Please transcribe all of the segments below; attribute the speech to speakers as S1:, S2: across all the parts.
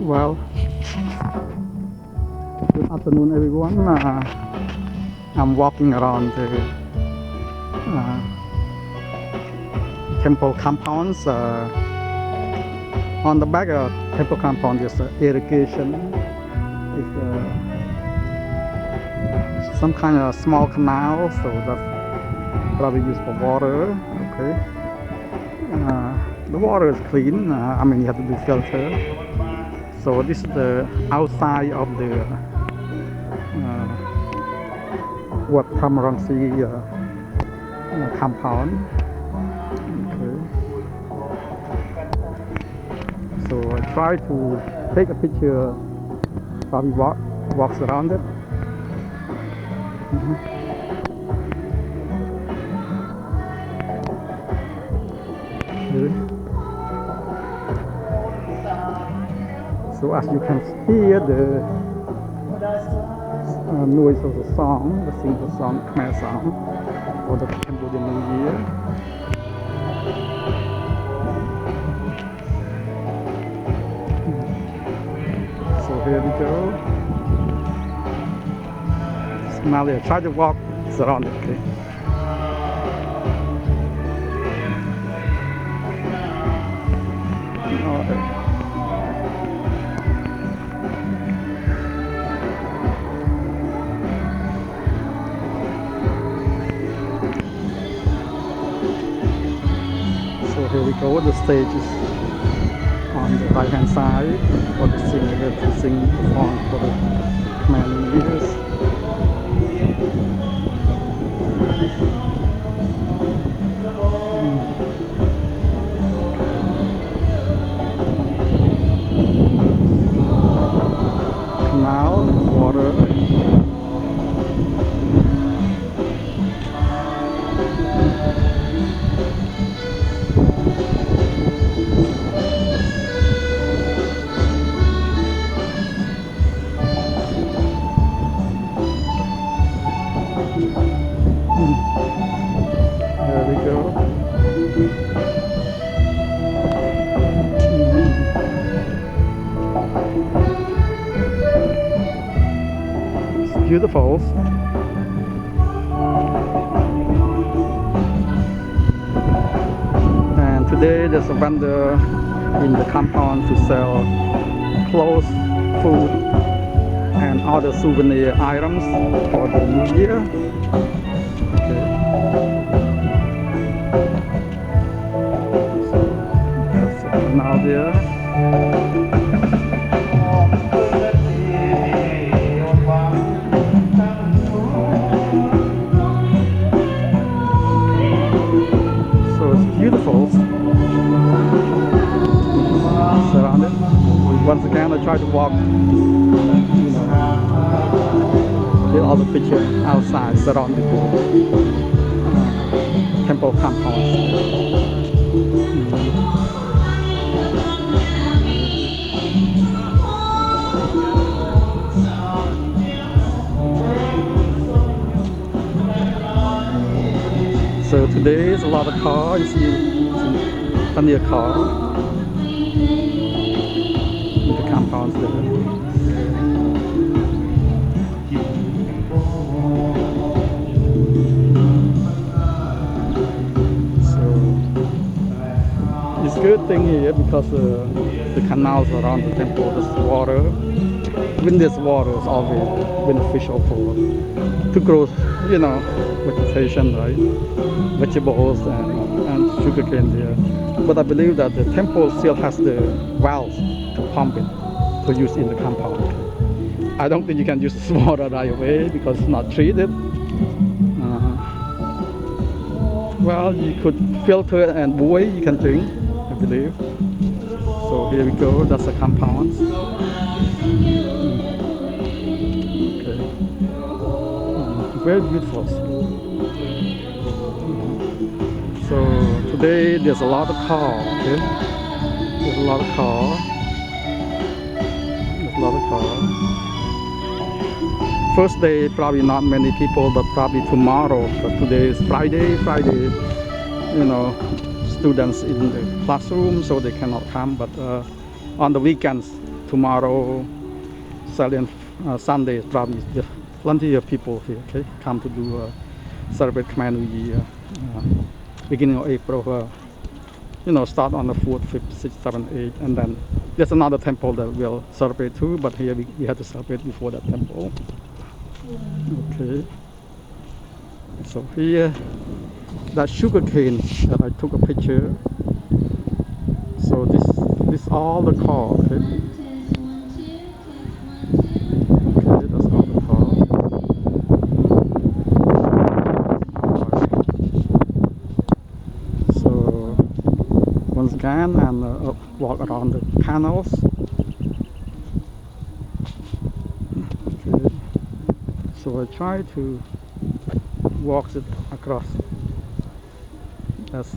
S1: Well, good afternoon, everyone. I'm walking around the uh, temple compounds. On the back of temple compound, there's irrigation. It's some kind of small canal, so that's probably used for water. Okay. The water is clean. I mean, you have to do filter. So this is the outside of the Wat Thamrongsi compound. Okay. So I try to take a picture, probably walks around it. Okay. So as you can hear the noise of the song, the single song, Khmer song, for the Cambodian New Year. So here we go. Smell it. Try to walk around it. Okay. Here we go, the stage is on the right hand side for the singer to sing the song for the Khmer New Year. Canal, water. There we go. It's beautiful. And today there's a vendor in the compound to sell clothes, food, and other souvenir items for the New Year. Okay. So that's now there. So it's beautiful. Surrounded. Once again, I try to walk, get all the picture outside, surrounded with temple compounds. So today is a lot of cars. You see plenty of cars in the compounds there. It's a good thing here because the canals around the temple, there's water. When there's water, it's always beneficial to grow, vegetation, right? Vegetables and sugarcane there. But I believe that the temple still has the valves to pump it to use in the compound. I don't think you can use this water right away because it's not treated. Well, you could filter it and boil, you can drink, I believe. So here we go, that's the compound. Okay. Very beautiful. So today there's a lot of cars, okay? There's a lot of cars. There's a lot of cars. First day, probably not many people, but probably tomorrow, because today is Friday, students in the classroom, so they cannot come, but on the weekends, tomorrow, Saturday and Sunday, probably just plenty of people here. Okay, come to do celebrate Khmer New Year, beginning of April. Start on the 4th, 5th, 6th, 7th, 8th, and then there's another temple that we'll celebrate too, but here we have to celebrate before that temple. Okay. So here, that sugar cane that I took a picture. So this all the car. Okay. Okay, that's all the car. So once again, and walk around the canals. Okay. So I try to walk it across. That's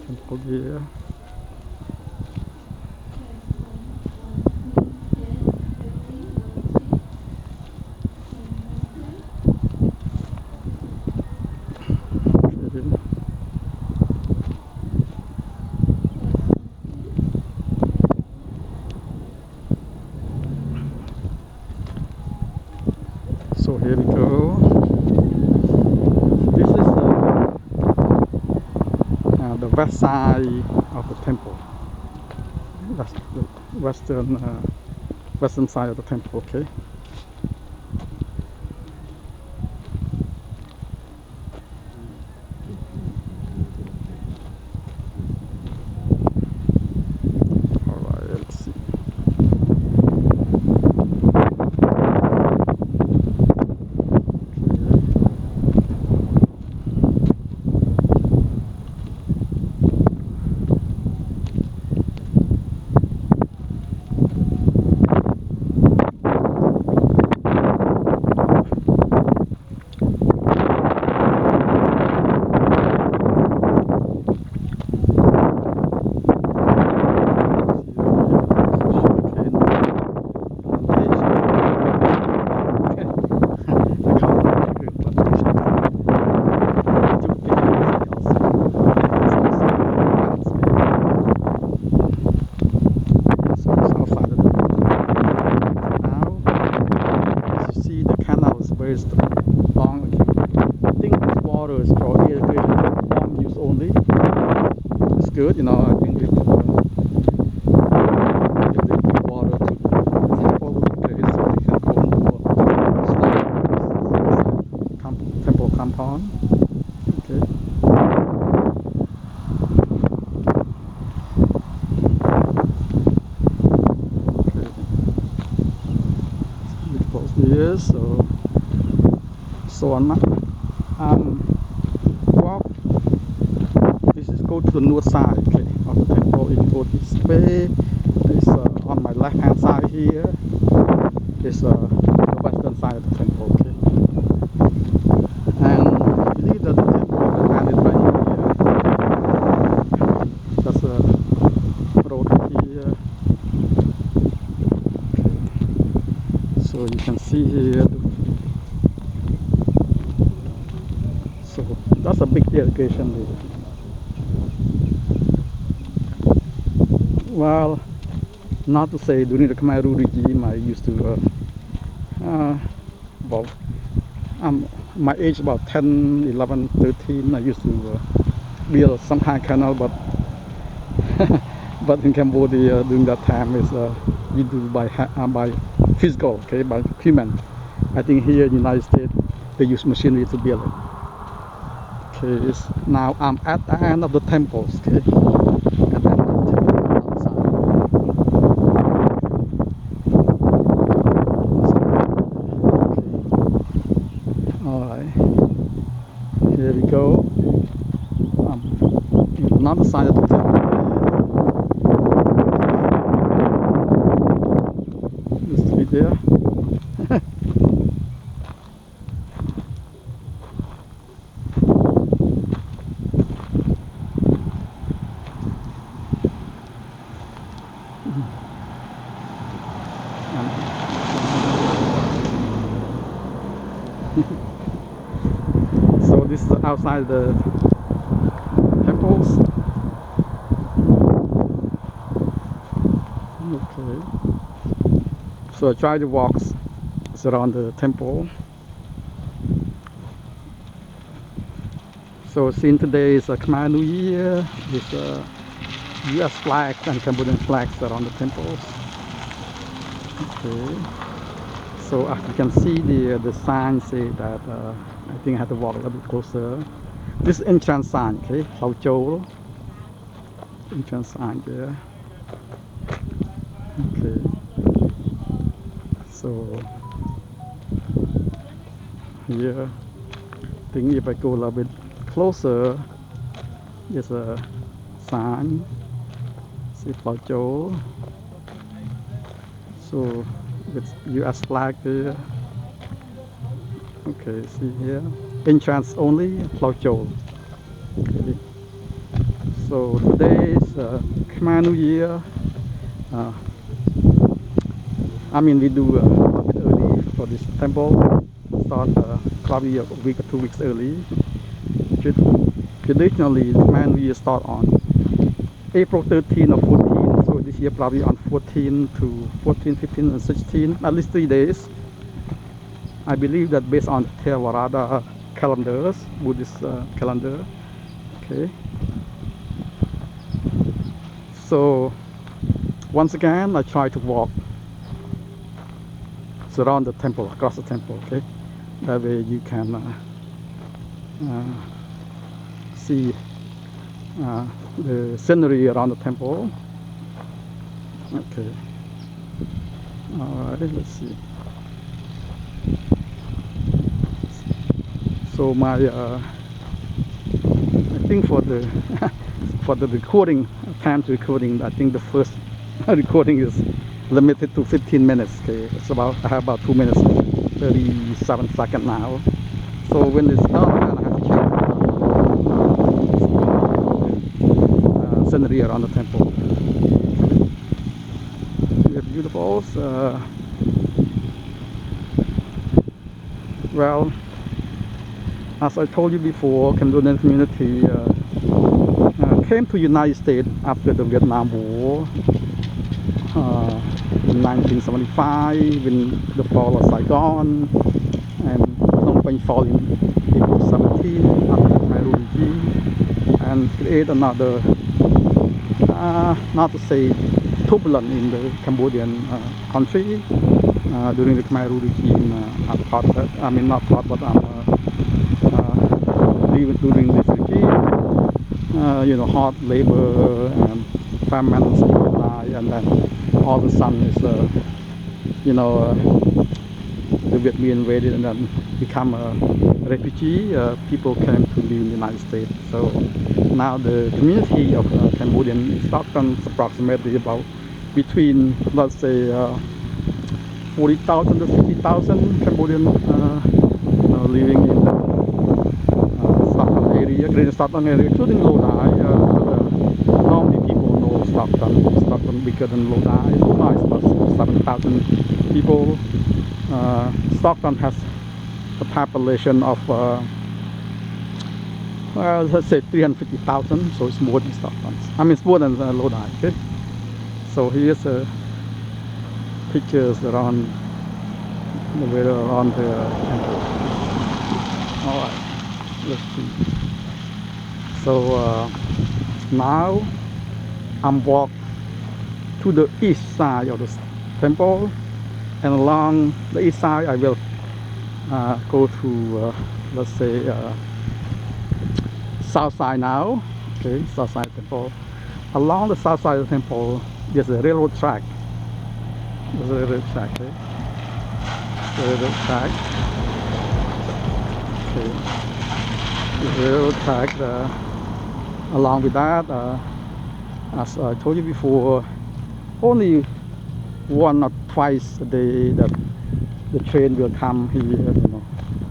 S1: temple here. So here we go. This is the west side of the temple. That's the western side of the temple. Okay. All right. Let's see. Long. I think this water is for irrigation, farm use only. It's good, I think if they give water to temple place, so they can go more temple compound. Okay. Okay. Beautiful here, so on walk. This is go to the north side, okay, of the temple. If you go this way, it's on my left hand side here. It's the western side of the temple, okay. And I believe that the temple is landed right here. That's a road here. Okay. So you can see here. So that's a big irrigation there. Well, not to say during the Khmer Rouge regime I used to, my age about 10, 11, 13, I used to build some kind of canal, but but in Cambodia during that time is we do by physical, okay, by human. I think here in the United States they use machinery to build it. Okay, now I'm at the end of the temples, okay, and then I'm outside. Okay. All right, here we go. Another side of the temple. Used to be there. So this is outside the temples. Okay. So I try to walk around the temple. So since today is a Khmer New Year, there's US flags and Cambodian flags around the temples. Okay. So as you can see, the sign say that I think I have to walk a little bit closer. This entrance sign, okay, Lao Chou. Entrance sign there. Okay. So here, I think if I go a little bit closer, there's a sign. See Lao Chou. So it's US flag there. Okay, see here. Entrance only, Lao Chou. Okay. So today is Khmer New Year. I mean, we do a bit early for this temple. Start probably a week or 2 weeks early. Traditionally, Khmer New Year start on April 13 or 14. So this year probably on 14 to 14, 15, and 16. At least 3 days. I believe that based on the Theravada calendars, Buddhist calendar. Okay. So once again, I try to walk around the temple, across the temple. Okay, that way you can see the scenery around the temple. Okay. All right. Let's see. So my I think for the for the recording, time to recording, I think the first recording is limited to 15 minutes. Okay, it's about, I have about 2 minutes 37 seconds now. So when it's done, I have to check scenery around the temple. We have beautiful. Well, as I told you before, Cambodian community came to United States after the Vietnam War in 1975, when the fall of Saigon, and Phnom Penh fall in April 17 after the Khmer Lodi regime, and create another, not to say turbulent in the Cambodian country during the Khmer Lodi regime. I'm part of that. I mean, not part, but I'm during this regime. You know, hard labor and famine, and then all of a sudden is you know, the Vietnamese invaded and then become a refugee. People came to live in the United States. So now the community of Cambodian in Stockton is approximately about between, let's say, 40,000 to 50,000 Cambodian living in the Stockton area, Greater Stockton area, including Lodi. Normally people know Stockton bigger than Lodi. Lodi is about 7,000 people. Stockton has a population of, well, let's say 350,000, so it's more than Stockton. I mean, it's more than Lodi. Okay? So here's pictures around the way around the temple. All right, let's see. So now I'm walking to the east side of the temple, and along the east side I will go to let's say south side now. Okay, south side temple. Along the south side of the temple there's a railroad track. There's a railroad track. Okay? Railroad track. Okay. The railroad track. Along with that, as I told you before, only 1 or twice a day that the train will come here, you know.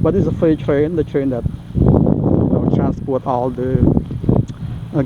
S1: But it's a freight train, the train that transport all the